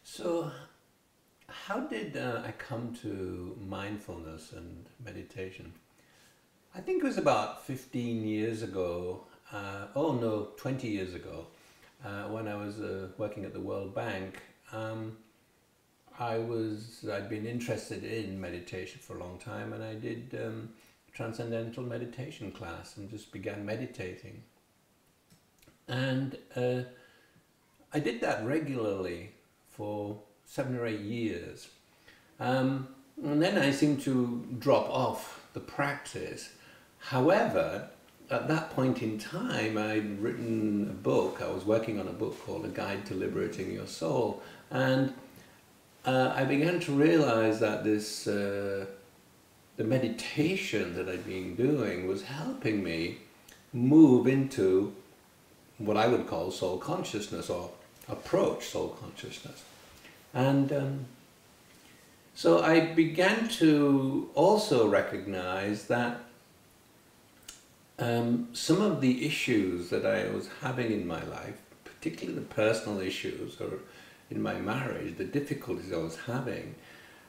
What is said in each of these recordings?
So, how did I come to mindfulness and meditation? I think it was about 15 years ago, oh no, 20 years ago, when I was working at the World Bank. I'd been interested in meditation for a long time, and I did transcendental meditation class and just began meditating. And I did that regularly for 7 or 8 years. And then I seemed to drop off the practice. However, at that point in time, I'd written a book. I was working on a book called A Guide to Liberating Your Soul. And I began to realize that the meditation that I'd been doing was helping me move into what I would call soul consciousness, or approach soul consciousness. And so I began to also recognize that some of the issues that I was having in my life, particularly the personal issues or in my marriage, the difficulties I was having,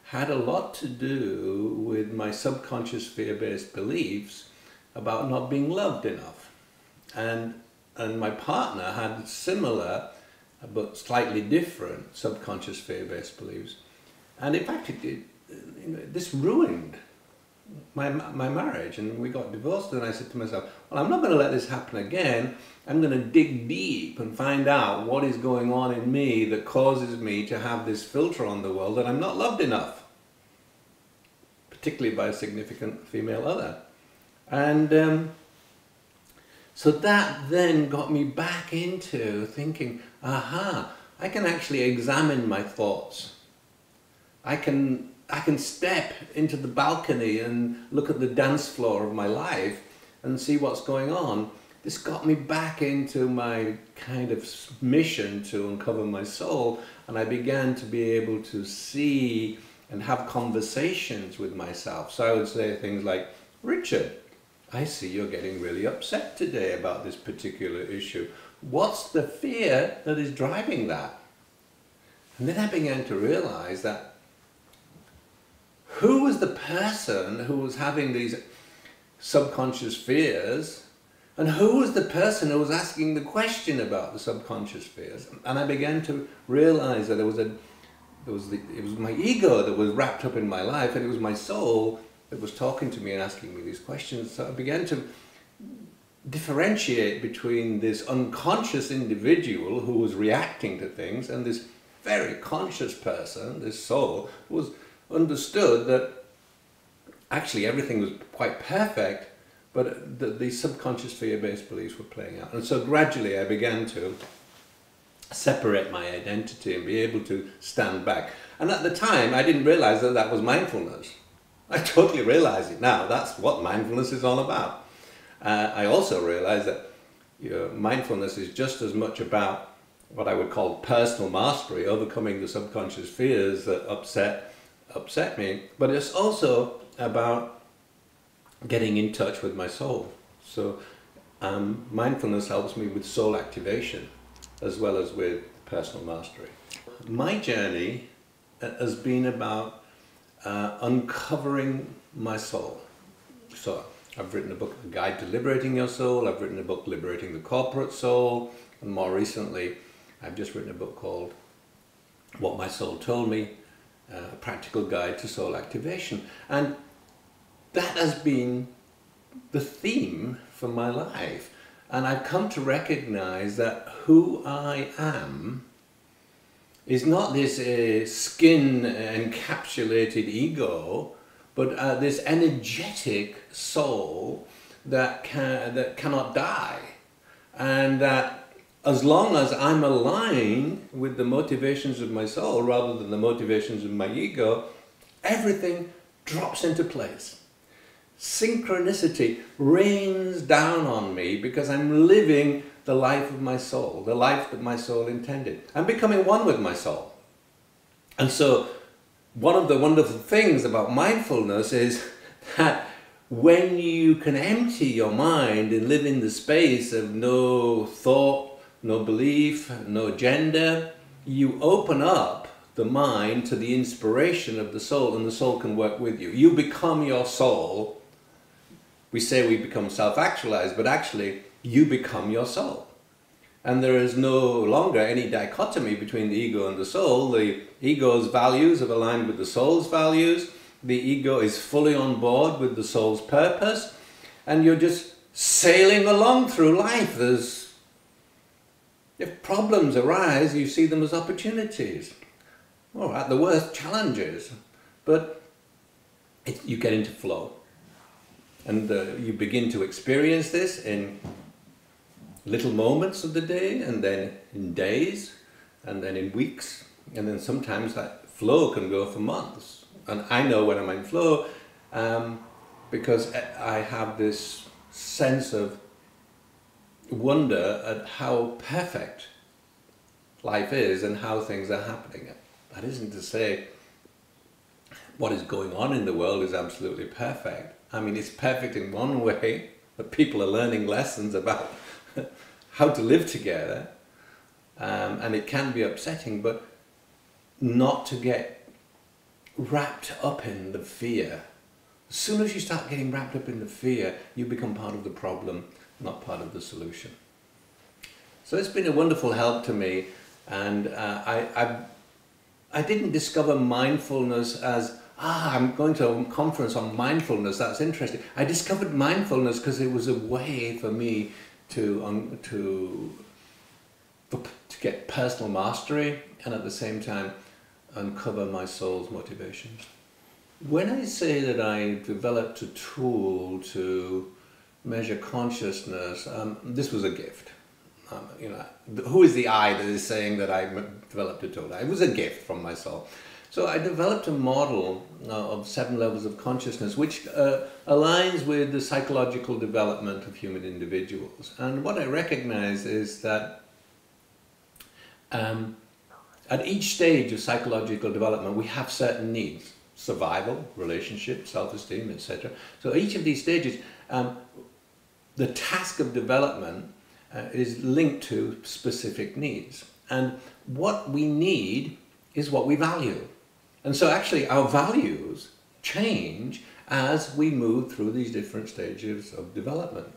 had a lot to do with my subconscious fear-based beliefs about not being loved enough. And my partner had similar but slightly different subconscious fear-based beliefs. And in fact, this ruined my marriage, and we got divorced. And I said to myself, well, I'm not going to let this happen again. I'm going to dig deep and find out what is going on in me that causes me to have this filter on the world that I'm not loved enough, particularly by a significant female other. And so that then got me back into thinking, aha, I can actually examine my thoughts. I can step into the balcony and look at the dance floor of my life and see what's going on. This got me back into my kind of mission to uncover my soul, and I began to be able to see and have conversations with myself. So I would say things like, Richard, I see you're getting really upset today about this particular issue. What's the fear that is driving that? And then I began to realize that who was the person who was having these subconscious fears, and who was the person who was asking the question about the subconscious fears? And I began to realize that it was my ego that was wrapped up in my life, and it was my soul that was talking to me and asking me these questions. So I began to differentiate between this unconscious individual who was reacting to things and this very conscious person, this soul, who was understood that actually everything was quite perfect, but the subconscious fear-based beliefs were playing out. And so gradually I began to separate my identity and be able to stand back. And at the time I didn't realize that that was mindfulness. I totally realize it now. That's what mindfulness is all about. I also realize that mindfulness is just as much about what I would call personal mastery, overcoming the subconscious fears that upset me, but it's also about getting in touch with my soul. So mindfulness helps me with soul activation as well as with personal mastery. My journey has been about uncovering my soul. So I've written a book, A Guide to Liberating Your Soul. I've written a book, Liberating the Corporate Soul. And more recently, I've just written a book called What My Soul Told Me, a practical guide to soul activation. And that has been the theme for my life. And I've come to recognize that who I am is not this skin encapsulated ego, but this energetic soul that cannot die. And that as long as I'm aligned with the motivations of my soul rather than the motivations of my ego, everything drops into place. Synchronicity rains down on me because I'm living the life of my soul, the life that my soul intended. I'm becoming one with my soul. And so one of the wonderful things about mindfulness is that when you can empty your mind and live in the space of no thought, no belief, no agenda, you open up the mind to the inspiration of the soul, and the soul can work with you. You become your soul. We say we become self-actualized, but actually you become your soul. And there is no longer any dichotomy between the ego and the soul. The ego's values are aligned with the soul's values. The ego is fully on board with the soul's purpose. And you're just sailing along through life. If problems arise, you see them as opportunities. Or at the worst, challenges. But you get into flow. And you begin to experience this in little moments of the day, and then in days, and then in weeks, and then sometimes that flow can go for months. And I know when I'm in flow because I have this sense of wonder at how perfect life is and how things are happening. That isn't to say what is going on in the world is absolutely perfect. I mean, it's perfect in one way, that people are learning lessons about how to live together, and it can be upsetting, but not to get wrapped up in the fear. As soon as you start getting wrapped up in the fear, you become part of the problem, not part of the solution. So it's been a wonderful help to me, and I didn't discover mindfulness as, I'm going to a conference on mindfulness, that's interesting. I discovered mindfulness because it was a way for me to get personal mastery and at the same time uncover my soul's motivations. When I say that I developed a tool to measure consciousness, this was a gift. Who is the I that is saying that I developed a tool? It was a gift from my soul. So I developed a model of 7 levels of consciousness, which aligns with the psychological development of human individuals. And what I recognize is that at each stage of psychological development, we have certain needs: survival, relationship, self-esteem, etc. So each of these stages, the task of development is linked to specific needs. And what we need is what we value. And so actually our values change as we move through these different stages of development.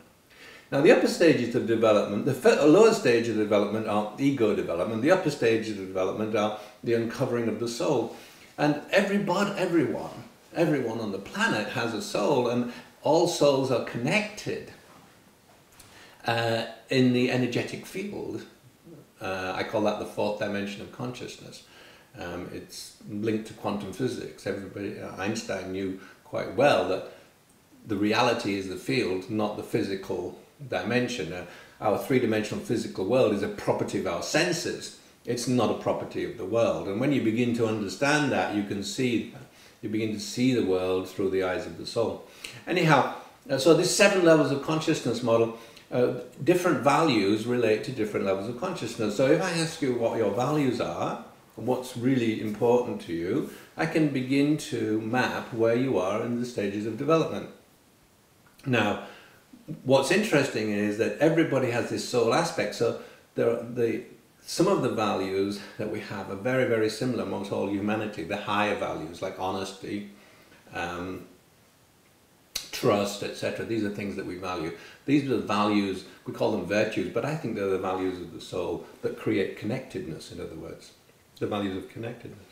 Now the upper stages of development, the lower stage of development are ego development, the upper stages of development are the uncovering of the soul. And everyone on the planet has a soul, and all souls are connected in the energetic field. I call that the 4th dimension of consciousness. It's linked to quantum physics. Einstein knew quite well that the reality is the field, not the physical dimension. Our 3-dimensional physical world is a property of our senses. It's not a property of the world. And when you begin to understand that, you begin to see the world through the eyes of the soul. Anyhow, so this 7 levels of consciousness model, different values relate to different levels of consciousness. So if I ask you what your values are, what's really important to you, I can begin to map where you are in the stages of development. Now, what's interesting is that everybody has this soul aspect, so some of the values that we have are very, very similar amongst all humanity. The higher values like honesty, trust, etc. These are things that we value. These are the values, we call them virtues, but I think they're the values of the soul that create connectedness, in other words. The values of connectedness.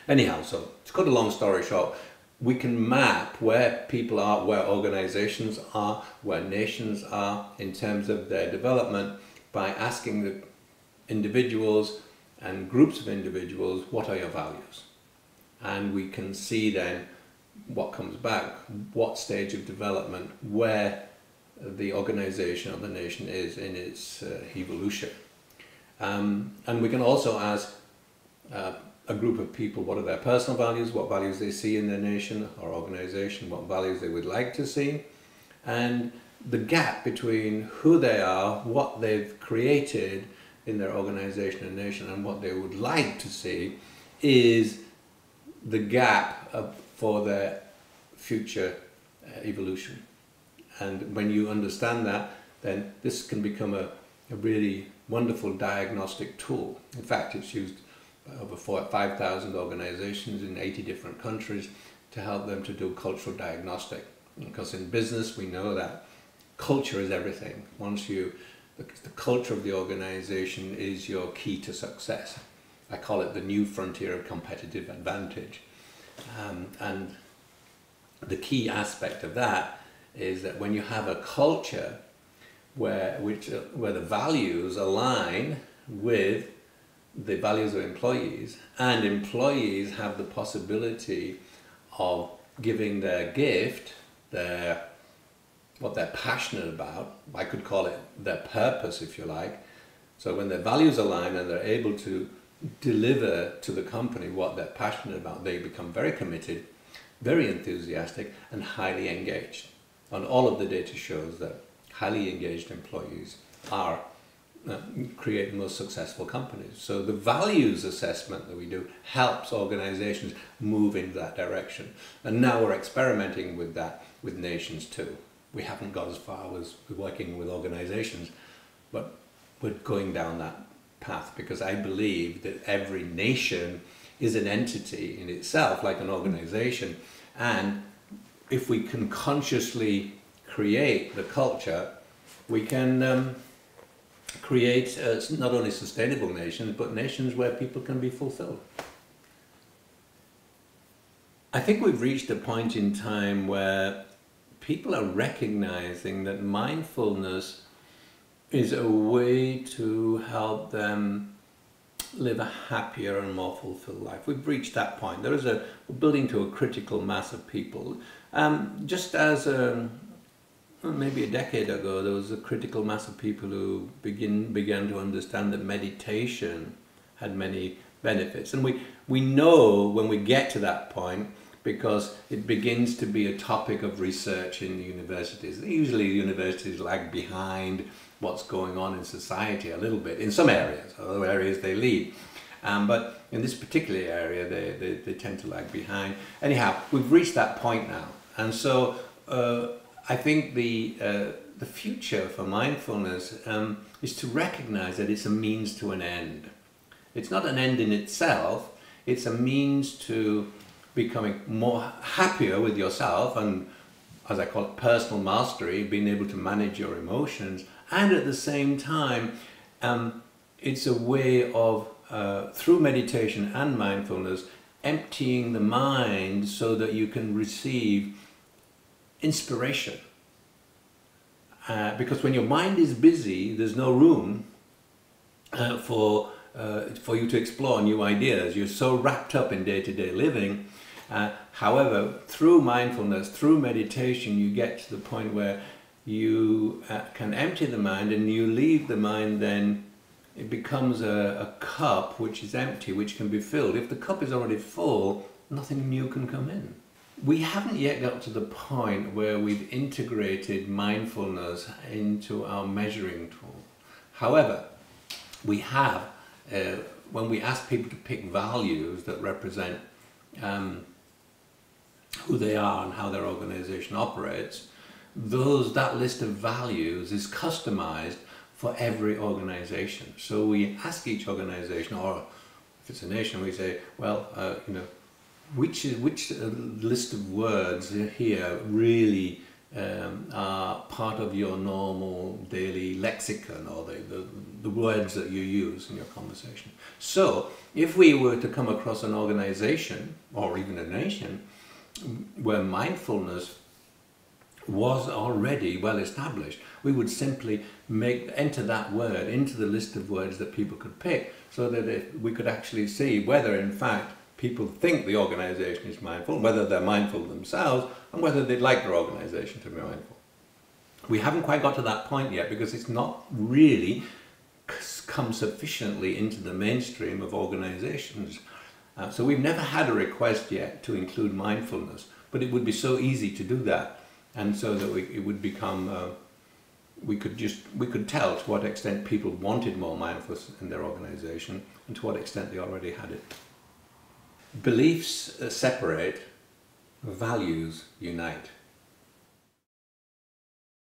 Anyhow, so to cut a long story short, we can map where people are, where organizations are, where nations are in terms of their development by asking the individuals and groups of individuals, what are your values? And we can see then what comes back, what stage of development, where the organization or the nation is in its evolution. And we can also ask a group of people what are their personal values, what values they see in their nation or organization, what values they would like to see, and the gap between who they are, what they've created in their organization and nation, and what they would like to see is the gap for their future evolution. And when you understand that, then this can become a really wonderful diagnostic tool. In fact, it's used over 5,000 organizations in 80 different countries to help them to do cultural diagnostic. Because in business we know that culture is everything. The culture of the organization is your key to success. I call it the new frontier of competitive advantage. And the key aspect of that is that when you have a culture where the values align with the values of employees, and employees have the possibility of giving their gift, what they're passionate about, I could call it their purpose if you like. So when their values align and they're able to deliver to the company what they're passionate about, they become very committed, very enthusiastic and highly engaged. And all of the data shows that highly engaged employees create the most successful companies. So the values assessment that we do helps organizations move in that direction. And now we're experimenting with that with nations too. We haven't got as far as working with organizations, but we're going down that path because I believe that every nation is an entity in itself, like an organization. And if we can consciously create the culture, we can create not only sustainable nations, but nations where people can be fulfilled. I think we've reached a point in time where people are recognizing that mindfulness is a way to help them live a happier and more fulfilled life. We've reached that point. We're building to a critical mass of people. Just as maybe a decade ago, there was a critical mass of people who began to understand that meditation had many benefits. And we know when we get to that point, because it begins to be a topic of research in the universities. Usually universities lag behind what's going on in society a little bit, in some areas, other areas they lead. But in this particular area, they tend to lag behind. Anyhow, we've reached that point now. And so I think the future for mindfulness is to recognize that it's a means to an end. It's not an end in itself, it's a means to becoming more happier with yourself and, as I call it, personal mastery, being able to manage your emotions. And at the same time, it's a way of, through meditation and mindfulness, emptying the mind so that you can receive inspiration. Because when your mind is busy, there's no room for you to explore new ideas. You're so wrapped up in day-to-day living. However, through mindfulness, through meditation, you get to the point where you can empty the mind, and you leave the mind, then it becomes a cup which is empty, which can be filled. If the cup is already full, nothing new can come in. We haven't yet got to the point where we've integrated mindfulness into our measuring tool. However, we have, when we ask people to pick values that represent who they are and how their organization operates, that list of values is customized for every organization. So we ask each organization, or if it's a nation, we say, well, which list of words here really are part of your normal daily lexicon, or the words that you use in your conversation. So if we were to come across an organization or even a nation where mindfulness was already well established, we would simply enter that word into the list of words that people could pick, so that we could actually see whether in fact people think the organization is mindful, whether they're mindful themselves, and whether they'd like their organization to be mindful. We haven't quite got to that point yet, because it's not really come sufficiently into the mainstream of organizations. So we've never had a request yet to include mindfulness, but it would be so easy to do that, and so that it would become, we could tell to what extent people wanted more mindfulness in their organization, and to what extent they already had it. Beliefs separate, values unite.